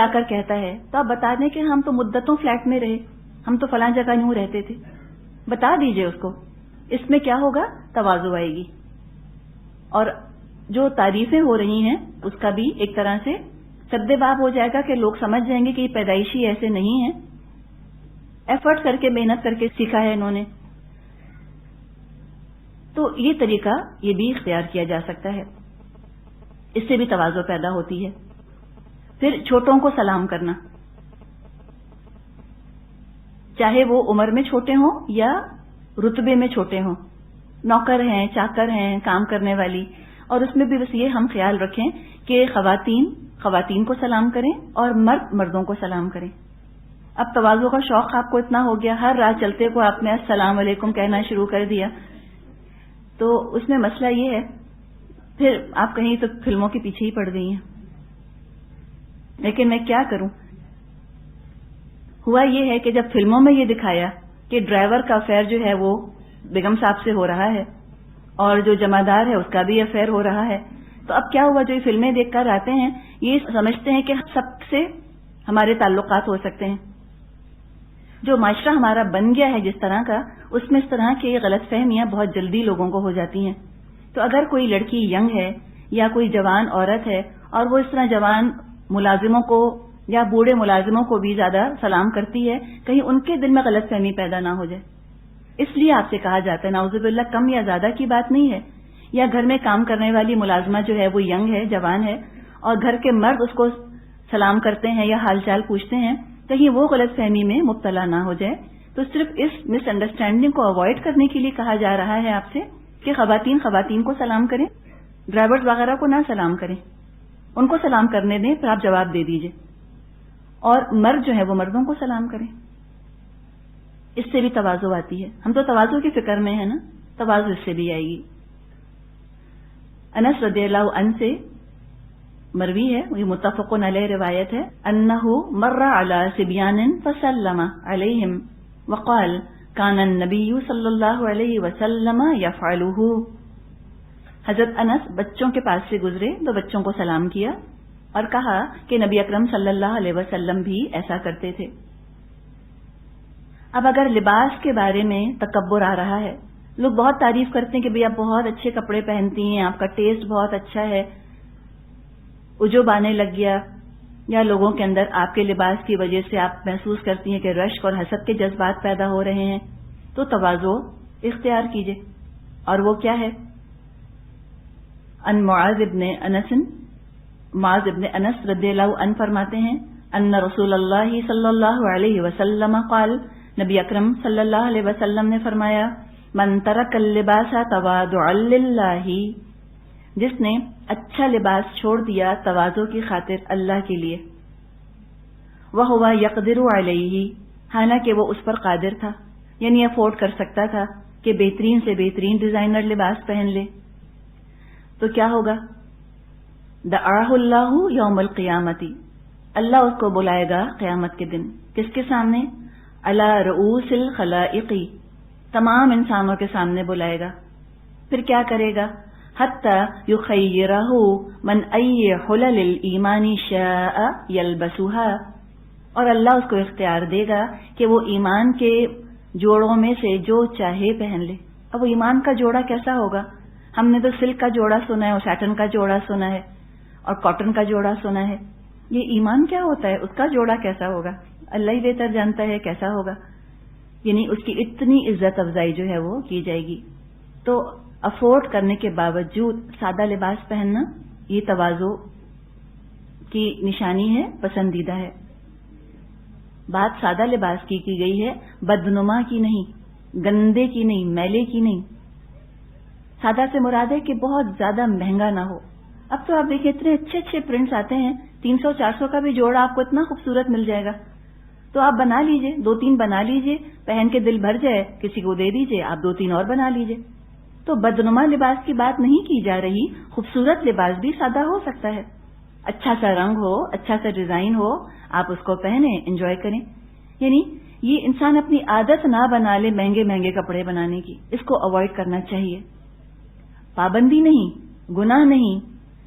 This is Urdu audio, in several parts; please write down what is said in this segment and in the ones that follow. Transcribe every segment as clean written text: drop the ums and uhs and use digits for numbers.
آ کر کہتا ہے تو آپ بتا دیں کہ ہم تو مدتوں فلیٹ میں رہے، ہم تو فلاں جگہ یوں رہتے تھے، بتا دیجئے اس کو. اس میں کیا ہوگا؟ تواضع آئے گی. اور جو تعریفیں ہو رہی ہیں اس کا بھی ایک طرح سے سد باب ہو جائے گا کہ لوگ سمجھ جائیں گے کہ یہ پیدائشی ایسے نہیں ہیں، ایفرٹ کر کے محنت کر کے سیکھا ہے انہوں نے. تو یہ طریقہ یہ بھی اختیار کیا جا سکتا ہے، اس سے بھی تواضع پیدا ہوتی ہے. پھر چھوٹوں کو سلام کرنا، چاہے وہ عمر میں چھوٹے ہوں یا رتبے میں چھوٹے ہوں، نوکر ہیں، چاکر ہیں، کام کرنے والی. اور اس میں بھی بس یہ ہم خیال رکھیں کہ خواتین کو سلام کریں اور مرد مردوں کو سلام کریں. اب تواضع کا شوق آپ کو اتنا ہو گیا، ہر راہ چلتے کو آپ نے السلام علیکم کہنا شروع کر دیا، تو اس میں مسئلہ یہ ہے پھر آپ کہیں تو فلموں کے پیچھے ہی پڑ گئی ہیں. لیکن میں کیا کروں، ہوا یہ ہے کہ جب فلموں میں یہ دکھایا کہ ڈرائیور کا افیئر جو ہے وہ بیگم صاحب سے ہو رہا ہے اور جو جمعدار ہے اس کا بھی افیئر ہو رہا ہے، تو اب کیا ہوا، جو یہ فلمیں دیکھ کر آتے ہیں یہ سمجھتے ہیں کہ سب سے ہمارے تعلقات ہو سکتے ہیں. جو معاشرہ ہمارا بن گیا ہے جس طرح کا، اس میں اس طرح کی غلط فہمیاں بہت جلدی لوگوں کو ہو جاتی ہیں. تو اگر کوئی لڑکی ینگ ہے یا کوئی جوان عورت ہے اور وہ اس طرح جوان ملازموں کو یا بوڑھے ملازموں کو بھی زیادہ سلام کرتی ہے، کہیں ان کے دل میں غلط فہمی پیدا نہ ہو جائے. اس لیے آپ سے کہا جاتا ہے، نعوذ باللہ کم یا زیادہ کی بات نہیں ہے، یا گھر میں کام کرنے والی ملازمہ جو ہے وہ ینگ ہے، جوان ہے، اور گھر کے مرد اس کو سلام کرتے ہیں یا حال چال پوچھتے ہیں، کہیں وہ غلط فہمی میں مبتلا نہ ہو جائے. تو صرف اس مس انڈرسٹینڈنگ کو اوائڈ کرنے کے لیے کہا جا رہا ہے آپ سے کہ خواتین کو سلام کریں، ڈرائیورز وغیرہ کو نہ سلام کریں، ان کو سلام کرنے دیں، پھر آپ جواب دے دیجئے. اور مرد جو ہے وہ مردوں کو سلام کریں. اس سے بھی تواضع آتی ہے. ہم تو تواضع کی فکر میں ہیں نا، تواضع اس سے بھی آئے گی. انس رضی اللہ عنہ سے مروی ہے، یہ متفق علیہ روایت ہے، انہ مر علی صبیان فسلم علیہم وقال کان النبی صلی اللہ علیہ وسلم یفعلہ. حضرت انس بچوں کے پاس سے گزرے تو بچوں کو سلام کیا اور کہا کہ نبی اکرم صلی اللہ علیہ وسلم بھی ایسا کرتے تھے. اب اگر لباس کے بارے میں تکبر آ رہا ہے، لوگ بہت تعریف کرتے ہیں کہ بھئی آپ بہت اچھے کپڑے پہنتی ہیں، آپ کا ٹیسٹ بہت اچھا ہے، عجب آنے لگ گیا، یا لوگوں کے اندر آپ کے لباس کی وجہ سے آپ محسوس کرتی ہیں کہ رشک اور حسد کے جذبات پیدا ہو رہے ہیں، تو تواضع اختیار کیجئے. اور وہ کیا ہے؟ ان معاذ ابن انس رضی اللہ عنہ فرماتے ہیں ان رسول اللہ صلی اللہ علیہ وسلم قال، نبی اکرم صلی اللہ علیہ وسلم نے فرمایا، من ترک اللباس تواضعا للہ، جس نے اچھا لباس چھوڑ دیا تواضع کی خاطر اللہ کے لیے، وہو یقدر علیہ، حالانکہ وہ اس پر قادر تھا، یعنی افورڈ کر سکتا تھا کہ بہترین سے بہترین ڈیزائنر لباس پہن لے، تو کیا ہوگا؟ دعاہ اللہ یوم القیامت، اللہ اس کو بلائے گا قیامت کے دن. کس کے سامنے؟ علی رؤوس الخلائق، تمام انسانوں کے سامنے بلائے گا. پھر کیا کرے گا؟ حتی یخیرہ من ای حلل الایمان شاء یلبسها، اور اللہ اس کو اختیار دے گا کہ وہ ایمان کے جوڑوں میں سے جو چاہے پہن لے. اب وہ ایمان کا جوڑا کیسا ہوگا؟ ہم نے تو سلک کا جوڑا سنا ہے اور سیٹن کا جوڑا سنا ہے اور کاٹن کا جوڑا سنا ہے. یہ ایمان کیا ہوتا ہے؟ اس کا جوڑا کیسا ہوگا؟ اللہ ہی بہتر جانتا ہے کیسا ہوگا. یعنی اس کی اتنی عزت افزائی جو ہے وہ کی جائے گی. تو افورڈ کرنے کے باوجود سادہ لباس پہننا یہ تواضع کی نشانی ہے، پسندیدہ ہے. بات سادہ لباس کی گئی ہے، بدنما کی نہیں، گندے کی نہیں، میلے کی نہیں. سادہ سے مراد ہے کہ بہت زیادہ مہنگا نہ ہو. اب تو آپ دیکھیں اتنے اچھے اچھے پرنٹس آتے ہیں، 300-400 کا بھی جوڑا آپ کو اتنا خوبصورت مل جائے گا. تو آپ بنا لیجئے، 2-3 بنا لیجئے، پہن کے دل بھر جائے کسی کو دے دیجئے، آپ 2-3 اور بنا لیجئے. تو بدنما لباس کی بات نہیں کی جا رہی، خوبصورت لباس بھی سادہ ہو سکتا ہے. اچھا سا رنگ ہو، اچھا سا ڈیزائن ہو، آپ اس کو پہنیں، انجوائے کریں. یعنی یہ انسان اپنی عادت نہ بنا لے مہنگے مہنگے کپڑے بنانے کی، اس کو اوائڈ کرنا چاہیے. پابندی نہیں، گناہ نہیں،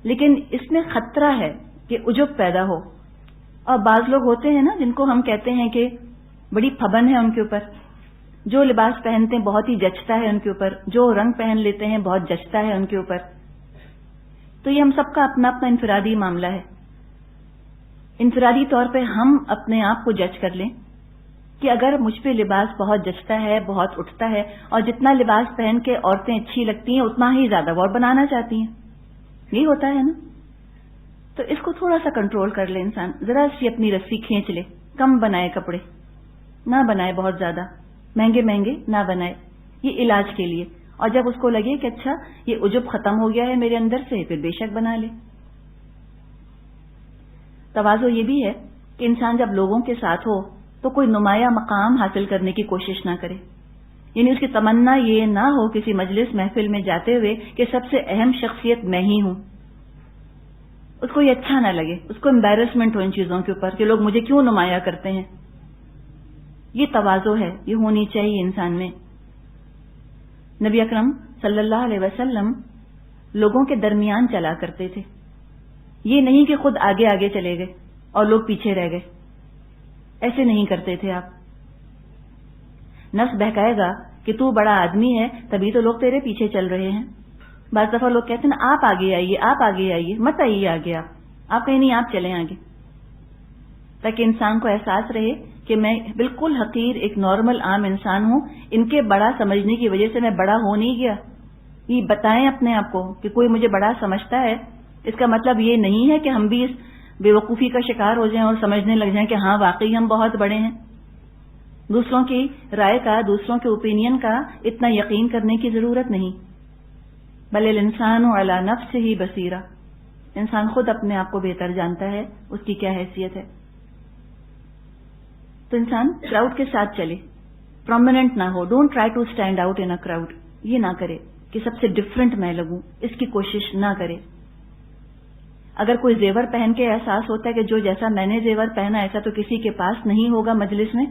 لیکن اس میں خطرہ ہے کہ عجب پیدا ہو. اور بعض لوگ ہوتے ہیں نا جن کو ہم کہتے ہیں کہ بڑی پھبن ہے ان کے اوپر، جو لباس پہنتے ہیں بہت ہی جچتا ہے ان کے اوپر، جو رنگ پہن لیتے ہیں بہت جچتا ہے ان کے اوپر. تو یہ ہم سب کا اپنا اپنا انفرادی معاملہ ہے. انفرادی طور پہ ہم اپنے آپ کو جج کر لیں کہ اگر مجھ پہ لباس بہت جچتا ہے، بہت اٹھتا ہے، اور جتنا لباس پہن کے عورتیں اچھی لگتی ہیں اتنا ہی زیادہ وہ بنانا چاہتی ہیں. یہی ہوتا ہے نا. تو اس کو تھوڑا سا کنٹرول کر لے انسان، ذرا سی اپنی رسی کھینچ لے، کم بنائے کپڑے، نہ بنائے بہت زیادہ، مہنگے مہنگے نہ بنائے، یہ علاج کے لیے. اور جب اس کو لگے کہ اچھا یہ عجب ختم ہو گیا ہے میرے اندر سے، پھر بے شک بنا لے. تواضع یہ بھی ہے کہ انسان جب لوگوں کے ساتھ ہو تو کوئی نمایاں مقام حاصل کرنے کی کوشش نہ کرے. یعنی اس کی تمنا یہ نہ ہو کسی مجلس محفل میں جاتے ہوئے کہ سب سے اہم شخصیت میں ہی ہوں. اس کو یہ اچھا نہ لگے، اس کو امبیرسمنٹ ہو ان چیزوں کے اوپر کہ لوگ مجھے کیوں نمایاں کرتے ہیں. یہ تواضع ہے، یہ ہونی چاہیے انسان میں. نبی اکرم صلی اللہ علیہ وسلم لوگوں کے درمیان چلا کرتے تھے. یہ نہیں کہ خود آگے آگے چلے گئے اور لوگ پیچھے رہ گئے، ایسے نہیں کرتے تھے آپ. نفس بہکائے گا کہ تو بڑا آدمی ہے تبھی تو لوگ تیرے پیچھے چل رہے ہیں. بعض دفعہ لوگ کہتے ہیں نا آپ آگے آئیے، آپ آگے آئیے، مت آئیے آگے، آپ کہیں نہیں، آپ چلیں آگے، تاکہ انسان کو احساس رہے کہ میں بالکل حقیر ایک نارمل عام انسان ہوں. ان کے بڑا سمجھنے کی وجہ سے میں بڑا ہو نہیں گیا. یہ بتائیں اپنے آپ کو کہ کوئی مجھے بڑا سمجھتا ہے، اس کا مطلب یہ نہیں ہے کہ ہم بھی اس بے وقوفی کا شکار ہو جائیں اور سمجھنے لگ جائیں کہ ہاں واقعی ہم بہت بڑے ہیں. دوسروں کی رائے کا، دوسروں کے اوپینین کا اتنا یقین کرنے کی ضرورت نہیں. بل الانسان علی نفسہ بصیرہ، انسان خود اپنے آپ کو بہتر جانتا ہے اس کی کیا حیثیت ہے. تو انسان کراؤڈ کے ساتھ چلے، پرومیننٹ نہ ہو. Don't try to stand out in a crowd. یہ نہ کرے کہ سب سے ڈفرینٹ میں لگوں، اس کی کوشش نہ کرے. اگر کوئی زیور پہن کے احساس ہوتا ہے کہ جو جیسا میں نے زیور پہنا ایسا تو کسی کے پاس نہیں ہوگا مجلس میں،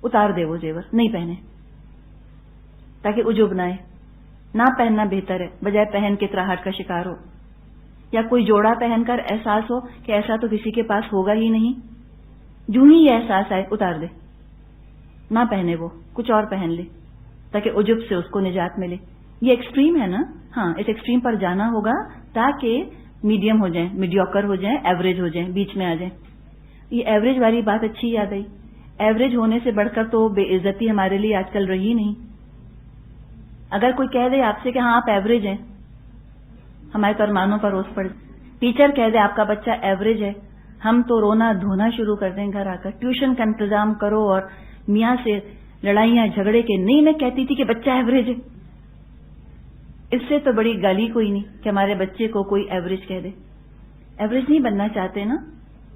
اتار دے وہ زیور، نہیں پہنے، تاکہ عجب نہ آئے. نہ پہننا بہتر ہے بجائے پہن کے تراہٹ کا شکار ہو. یا کوئی جوڑا پہن کر احساس ہو کہ ایسا تو کسی کے پاس ہوگا ہی نہیں، جو ہی یہ احساس آئے اتار دے، نہ پہنے، وہ کچھ اور پہن لے تاکہ عجب سے اس کو نجات ملے. یہ ایکسٹریم ہے نا. ہاں، اس ایکسٹریم پر جانا ہوگا تاکہ میڈیم ہو جائیں، میڈیوکر ہو جائیں، ایوریج ہو جائیں، بیچ میں آ جائیں. یہ ایوریج والی بات اچھی یاد آئی. ایوریج ہونے سے بڑھ کر تو بے عزتی ہمارے لیے آج کل رہی نہیں. اگر کوئی کہہ دے آپ سے کہ ہاں آپ ایوریج ہیں، ہمارے تو ارمانوں پر روز پڑ. ٹیچر کہہ دے آپ کا بچہ ایوریج ہے، ہم تو رونا دھونا شروع کر دیں گھر آ کر. ٹیوشن کا انتظام کرو اور میاں سے لڑائیاں جھگڑے کے، نہیں میں کہتی تھی کہ بچہ ایوریج ہے. اس سے تو بڑی گالی کوئی نہیں کہ ہمارے بچے کو کوئی ایوریج کہہ دے. ایوریج نہیں بننا چاہتے نا.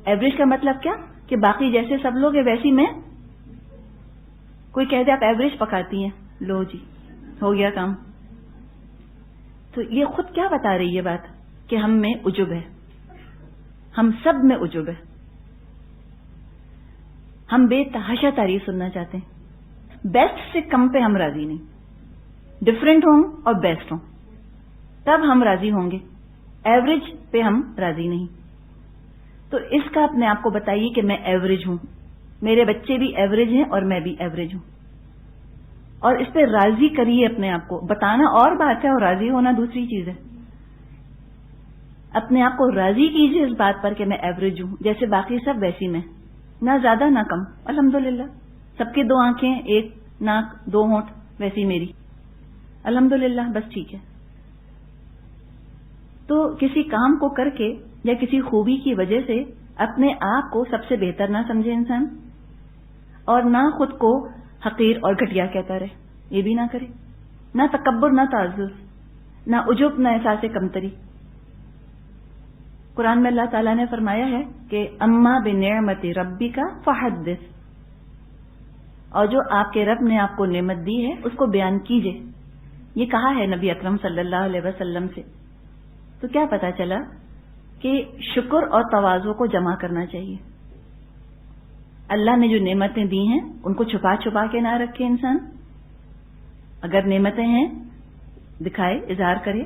ایوریج کا مطلب کیا کہ باقی جیسے سب لوگ ہیں ویسی میں. کوئی کہہ دے آپ ایوریج پکاتی ہیں، لو جی ہو گیا کام. تو یہ خود کیا بتا رہی ہے بات کہ ہم میں عجب ہے، ہم سب میں عجب ہے. ہم بے تحاشا تعریف سننا چاہتے ہیں. بیسٹ سے کم پہ ہم راضی نہیں. ڈفرینٹ ہوں اور بیسٹ ہوں تب ہم راضی ہوں گے. ایوریج پہ ہم راضی نہیں. تو اس کا اپنے آپ کو بتائیے کہ میں ایوریج ہوں، میرے بچے بھی ایوریج ہیں اور میں بھی ایوریج ہوں. اور اس پہ راضی کریے اپنے آپ کو. بتانا اور بات ہے اور راضی ہونا دوسری چیز ہے. اپنے آپ کو راضی کیجیے اس بات پر کہ میں ایوریج ہوں، جیسے باقی سب ویسی میں، نہ زیادہ نہ کم. الحمدللہ سب کے 2 آنکھیں، 1 ناک، 2 ہونٹ، ویسی میری، الحمدللہ بس ٹھیک ہے. تو کسی کام کو کر کے یا کسی خوبی کی وجہ سے اپنے آپ کو سب سے بہتر نہ سمجھے انسان، اور نہ خود کو حقیر اور گھٹیا کہتا رہے. یہ بھی نہ کرے. نہ تکبر، نہ تعزز، نہ عجب، نہ احساس کمتری. قرآن میں اللہ تعالیٰ نے فرمایا ہے کہ اما بنعمت ربک فحدث، اور جو آپ کے رب نے آپ کو نعمت دی ہے اس کو بیان کیجئے. یہ کہا ہے نبی اکرم صلی اللہ علیہ وسلم سے. تو کیا پتا چلا کہ شکر اور تواضع کو جمع کرنا چاہیے. اللہ نے جو نعمتیں دی ہیں ان کو چھپا چھپا کے نہ رکھے انسان. اگر نعمتیں ہیں دکھائے، اظہار کرے.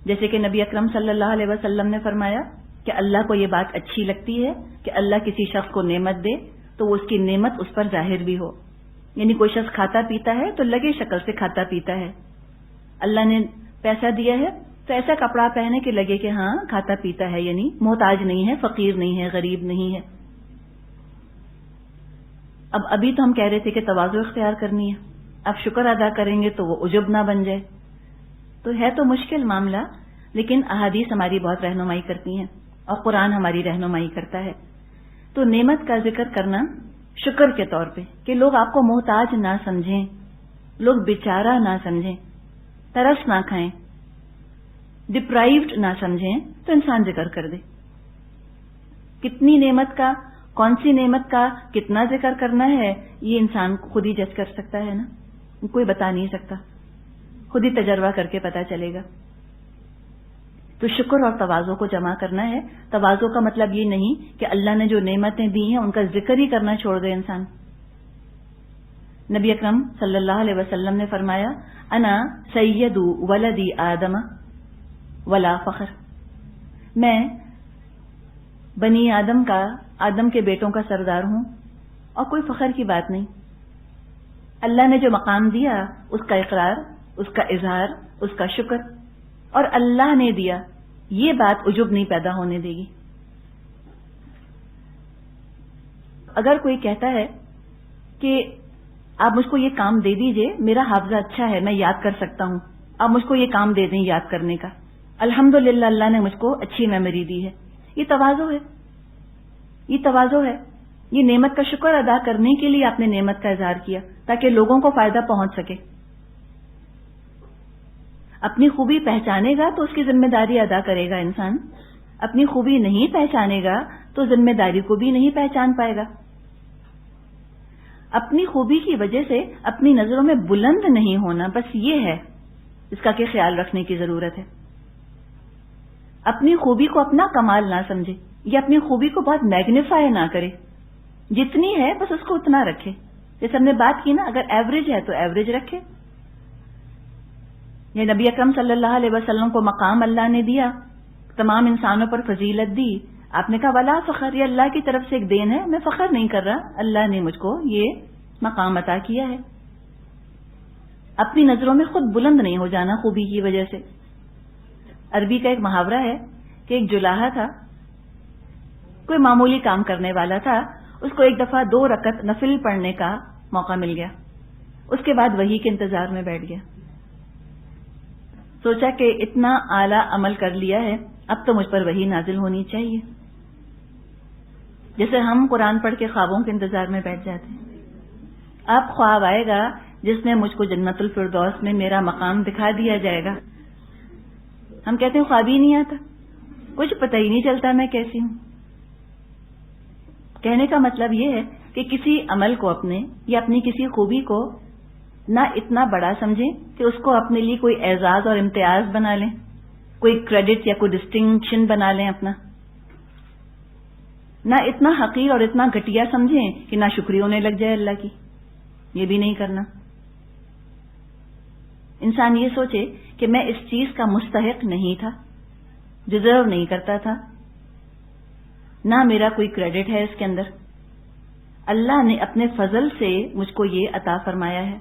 جیسے کہ نبی اکرم صلی اللہ علیہ وسلم نے فرمایا کہ اللہ کو یہ بات اچھی لگتی ہے کہ اللہ کسی شخص کو نعمت دے تو وہ اس کی نعمت اس پر ظاہر بھی ہو. یعنی کوئی شخص کھاتا پیتا ہے تو لگے شکل سے کھاتا پیتا ہے. اللہ نے پیسہ دیا ہے تو ایسا کپڑا پہنے کہ لگے کہ ہاں کھاتا پیتا ہے، یعنی محتاج نہیں ہے، فقیر نہیں ہے، غریب نہیں ہے. ابھی تو ہم کہہ رہے تھے کہ تواضع اختیار کرنی ہے، اب شکر ادا کریں گے تو وہ عجب نہ بن جائے. تو ہے تو مشکل معاملہ، لیکن احادیث ہماری بہت رہنمائی کرتی ہیں اور قرآن ہماری رہنمائی کرتا ہے. تو نعمت کا ذکر کرنا شکر کے طور پہ کہ لوگ آپ کو محتاج نہ سمجھیں، لوگ بیچارہ نہ سمجھیں، ترس نہ کھائیں، ڈپرائیوڈ نہ سمجھیں، تو انسان ذکر کر دے. کتنی نعمت کا، کون سی نعمت کا کتنا ذکر کرنا ہے یہ انسان خود ہی جج کر سکتا ہے نا، کوئی بتا نہیں سکتا، خود ہی تجربہ کر کے پتا چلے گا. تو شکر اور تواضع کو جمع کرنا ہے. تواضع کا مطلب یہ نہیں کہ اللہ نے جو نعمتیں دی ہیں ان کا ذکر ہی کرنا چھوڑ دے انسان. نبی اکرم صلی اللہ علیہ وسلم نے فرمایا انا سید ولدی آدم ولا فخر، میں بنی آدم کے بیٹوں کا سردار ہوں اور کوئی فخر کی بات نہیں. اللہ نے جو مقام دیا اس کا اقرار، اس کا اظہار، اس کا شکر، اور اللہ نے دیا یہ بات عجب نہیں پیدا ہونے دے گی. اگر کوئی کہتا ہے کہ آپ مجھ کو یہ کام دے دیجئے، میرا حافظہ اچھا ہے، میں یاد کر سکتا ہوں، آپ مجھ کو یہ کام دے دیں یاد کرنے کا، الحمدللہ اللہ نے مجھ کو اچھی میموری دی ہے، یہ تواضع ہے. یہ تواضع ہے، یہ نعمت کا شکر ادا کرنے کے لیے آپ نے نعمت کا اظہار کیا تاکہ لوگوں کو فائدہ پہنچ سکے. اپنی خوبی پہچانے گا تو اس کی ذمہ داری ادا کرے گا انسان، اپنی خوبی نہیں پہچانے گا تو ذمہ داری کو بھی نہیں پہچان پائے گا. اپنی خوبی کی وجہ سے اپنی نظروں میں بلند نہیں ہونا، بس یہ ہے اس کا کہ خیال رکھنے کی ضرورت ہے. اپنی خوبی کو اپنا کمال نہ سمجھے یا اپنی خوبی کو بہت میگنیفائی نہ کرے، جتنی ہے بس اس کو اتنا رکھے. جیسے ہم نے بات کی نا، اگر ایوریج ہے تو ایوریج رکھے. یہ نبی اکرم صلی اللہ علیہ وسلم کو مقام اللہ نے دیا، تمام انسانوں پر فضیلت دی. آپ نے کہا ولا فخر، یہ اللہ کی طرف سے ایک دین ہے، میں فخر نہیں کر رہا، اللہ نے مجھ کو یہ مقام عطا کیا ہے. اپنی نظروں میں خود بلند نہیں ہو جانا خوبی کی وجہ سے. عربی کا ایک محاورہ ہے کہ ایک جلاحہ تھا، کوئی معمولی کام کرنے والا تھا، اس کو ایک دفعہ 2 رکعت نفل پڑھنے کا موقع مل گیا. اس کے بعد وحی کے انتظار میں بیٹھ گیا. سوچا کہ اتنا اعلیٰ عمل کر لیا ہے، اب تو مجھ پر وحی نازل ہونی چاہیے. جیسے ہم قرآن پڑھ کے خوابوں کے انتظار میں بیٹھ جاتے ہیں. اب خواب آئے گا جس میں مجھ کو جنت الفردوس میں میرا مقام دکھا دیا جائے گا. ہم کہتے ہیں خواب ہی نہیں آتا، کچھ پتہ ہی نہیں چلتا میں کیسی ہوں. کہنے کا مطلب یہ ہے کہ کسی عمل کو اپنے یا اپنی کسی خوبی کو نہ اتنا بڑا سمجھیں کہ اس کو اپنے لیے کوئی اعزاز اور امتیاز بنا لیں، کوئی کریڈٹ یا کوئی ڈسٹنکشن بنا لیں اپنا. نہ اتنا حقیر اور اتنا گھٹیا سمجھیں کہ نہ شکریہ ہونے لگ جائے اللہ کی، یہ بھی نہیں کرنا. انسان یہ سوچے کہ میں اس چیز کا مستحق نہیں تھا، ڈیزرو نہیں کرتا تھا، نہ میرا کوئی کریڈٹ ہے اس کے اندر، اللہ نے اپنے فضل سے مجھ کو یہ عطا فرمایا ہے.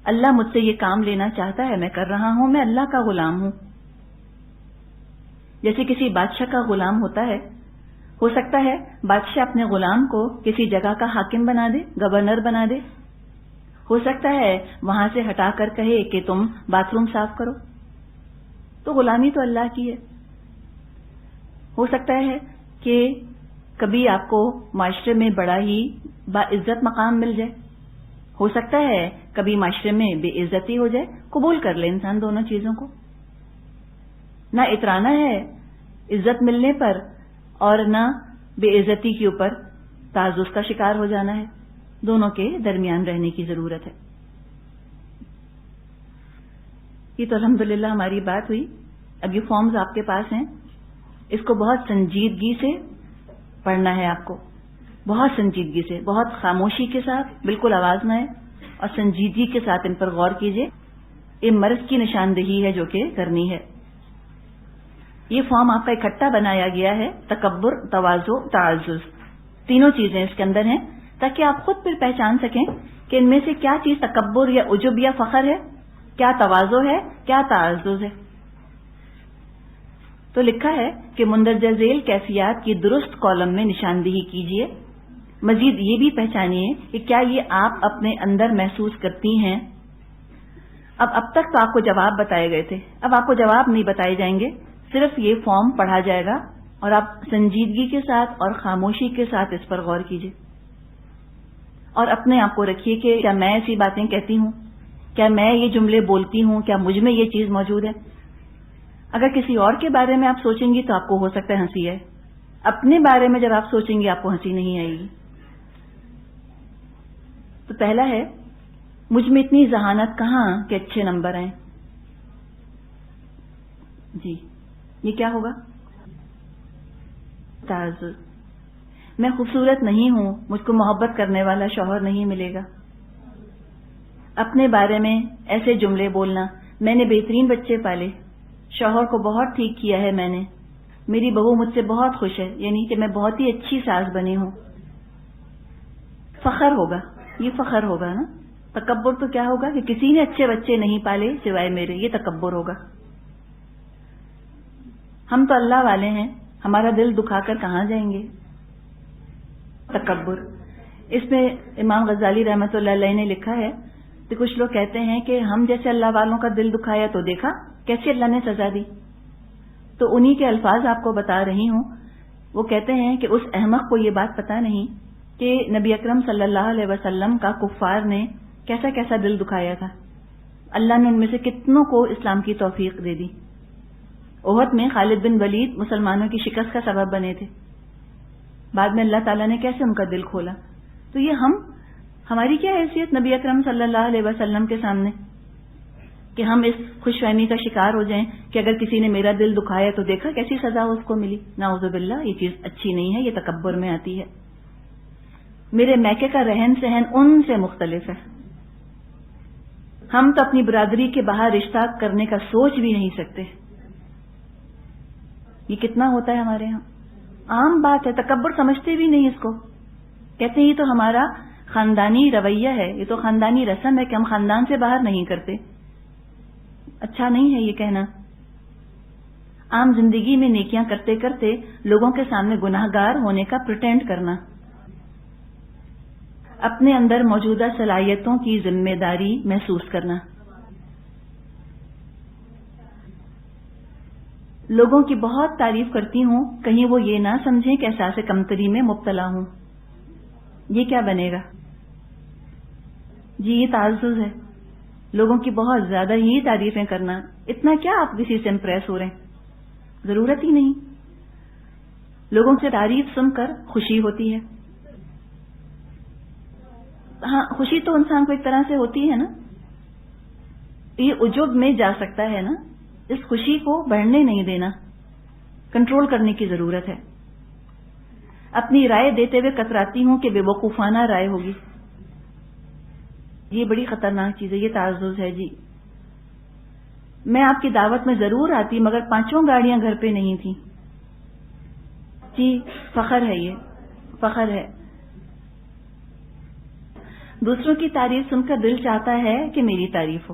اللہ مجھ سے یہ کام لینا چاہتا ہے، میں کر رہا ہوں، میں اللہ کا غلام ہوں. جیسے کسی بادشاہ کا غلام ہوتا ہے، ہو سکتا ہے بادشاہ اپنے غلام کو کسی جگہ کا حاکم بنا دے، گورنر بنا دے. ہو سکتا ہے وہاں سے ہٹا کر کہے کہ تم باتھ روم صاف کرو، تو غلامی تو اللہ کی ہے. ہو سکتا ہے کہ کبھی آپ کو معاشرے میں بڑا ہی باعزت مقام مل جائے، ہو سکتا ہے کبھی معاشرے میں بے عزتی ہو جائے. قبول کر لے انسان دونوں چیزوں کو. نہ اترانا ہے عزت ملنے پر اور نہ بے عزتی کے اوپر تعزز کا شکار ہو جانا ہے. دونوں کے درمیان رہنے کی ضرورت ہے. یہ تو الحمدللہ ہماری بات ہوئی. اب یہ فارمز آپ کے پاس ہیں، اس کو بہت سنجیدگی سے پڑھنا ہے. آپ کو بہت سنجیدگی سے، بہت خاموشی کے ساتھ، بالکل آواز نہ ہے، اور سنجیدگی کے ساتھ ان پر غور کیجئے. یہ مرض کی نشاندہی ہے جو کہ کرنی ہے. یہ فارم آپ کا اکٹھا بنایا گیا ہے، تکبر، تواضع، تعزز، تینوں چیزیں اس کے اندر ہیں، تاکہ آپ خود پھر پہچان سکیں کہ ان میں سے کیا چیز تکبر یا عجب یا فخر ہے، کیا تواضع ہے، کیا تعزز ہے۔ تو لکھا ہے کہ مندرجہ ذیل کیفیات کی درست کالم میں نشاندہی کیجیے، مزید یہ بھی پہچانیے کہ کیا یہ آپ اپنے اندر محسوس کرتی ہیں۔ اب تک تو آپ کو جواب بتائے گئے تھے، اب آپ کو جواب نہیں بتائے جائیں گے، صرف یہ فارم پڑھا جائے گا اور آپ سنجیدگی کے ساتھ اور خاموشی کے ساتھ اس پر غور کیجیے اور اپنے آپ کو رکھیے کہ کیا میں ایسی باتیں کہتی ہوں، کیا میں یہ جملے بولتی ہوں، کیا مجھ میں یہ چیز موجود ہے۔ اگر کسی اور کے بارے میں آپ سوچیں گی تو آپ کو ہو سکتا ہے ہنسی آئے، اپنے بارے میں جب آپ سوچیں گی آپ کو ہنسی نہیں آئے گی۔ تو پہلا ہے، مجھ میں اتنی ذہانت کہاں کہ اچھے نمبر آئیں۔ جی یہ کیا ہوگا؟ تعزز، میں خوبصورت نہیں ہوں، مجھ کو محبت کرنے والا شوہر نہیں ملے گا۔ اپنے بارے میں ایسے جملے بولنا، میں نے بہترین بچے پالے، شوہر کو بہت ٹھیک کیا ہے میں نے، میری بہو مجھ سے بہت خوش ہے، یعنی کہ میں بہت ہی اچھی ساس بنی ہوں۔ فخر ہوگا، یہ فخر ہوگا نا۔ تکبر تو کیا ہوگا کہ کسی نے اچھے بچے نہیں پالے سوائے میرے، یہ تکبر ہوگا۔ ہم تو اللہ والے ہیں، ہمارا دل دکھا کر کہاں جائیں گے؟ تکبر۔ اس میں امام غزالی رحمۃ اللہ علیہ نے لکھا ہے کہ کچھ لوگ کہتے ہیں کہ ہم جیسے اللہ والوں کا دل دکھایا تو دیکھا کیسے اللہ نے سزا دی۔ تو انہی کے الفاظ آپ کو بتا رہی ہوں۔ وہ کہتے ہیں کہ اس احمق کو یہ بات پتہ نہیں کہ نبی اکرم صلی اللہ علیہ وسلم کا کفار نے کیسا کیسا دل دکھایا تھا، اللہ نے ان میں سے کتنوں کو اسلام کی توفیق دے دی۔ احد میں خالد بن ولید مسلمانوں کی شکست کا سبب بنے تھے، بعد میں اللہ تعالیٰ نے کیسے ان کا دل کھولا۔ تو یہ ہماری کیا حیثیت نبی اکرم صلی اللہ علیہ وسلم کے سامنے کہ ہم اس خوش فہمی کا شکار ہو جائیں کہ اگر کسی نے میرا دل دکھایا تو دیکھا کیسی سزا اس کو ملی۔ نعوذ باللہ، یہ چیز اچھی نہیں ہے، یہ تکبر میں آتی ہے۔ میرے میکے کا رہن سہن ان سے مختلف ہے، ہم تو اپنی برادری کے باہر رشتہ کرنے کا سوچ بھی نہیں سکتے۔ یہ کتنا ہوتا ہے ہمارے ہاں، عام بات ہے، تکبر سمجھتے بھی نہیں اس کو، کہتے ہیں یہ تو ہمارا خاندانی رویہ ہے، یہ تو خاندانی رسم ہے کہ ہم خاندان سے باہر نہیں کرتے۔ اچھا نہیں ہے یہ کہنا۔ عام زندگی میں نیکیاں کرتے کرتے لوگوں کے سامنے گناہ گار ہونے کا پریٹینڈ کرنا، اپنے اندر موجودہ صلاحیتوں کی ذمہ داری محسوس کرنا، لوگوں کی بہت تعریف کرتی ہوں کہیں وہ یہ نہ سمجھیں کہ احساس کمتری میں مبتلا ہوں، یہ کیا بنے گا؟ جی یہ تعزز ہے، لوگوں کی بہت زیادہ ہی تعریفیں کرنا۔ اتنا کیا آپ کسی سے امپریس ہو رہے ہیں؟ ضرورت ہی نہیں۔ لوگوں سے تعریف سن کر خوشی ہوتی ہے، ہاں خوشی تو انسان کو ایک طرح سے ہوتی ہے نا، یہ عجب میں جا سکتا ہے نا، اس خوشی کو بڑھنے نہیں دینا، کنٹرول کرنے کی ضرورت ہے۔ اپنی رائے دیتے ہوئے کتراتی ہوں کہ بے وقوفانہ رائے ہوگی، یہ بڑی خطرناک چیز ہے، یہ تعزز ہے۔ جی میں آپ کی دعوت میں ضرور آتی مگر 5 گاڑیاں گھر پہ نہیں تھیں۔ جی فخر ہے، یہ فخر ہے۔ دوسروں کی تعریف سن کر دل چاہتا ہے کہ میری تعریف ہو،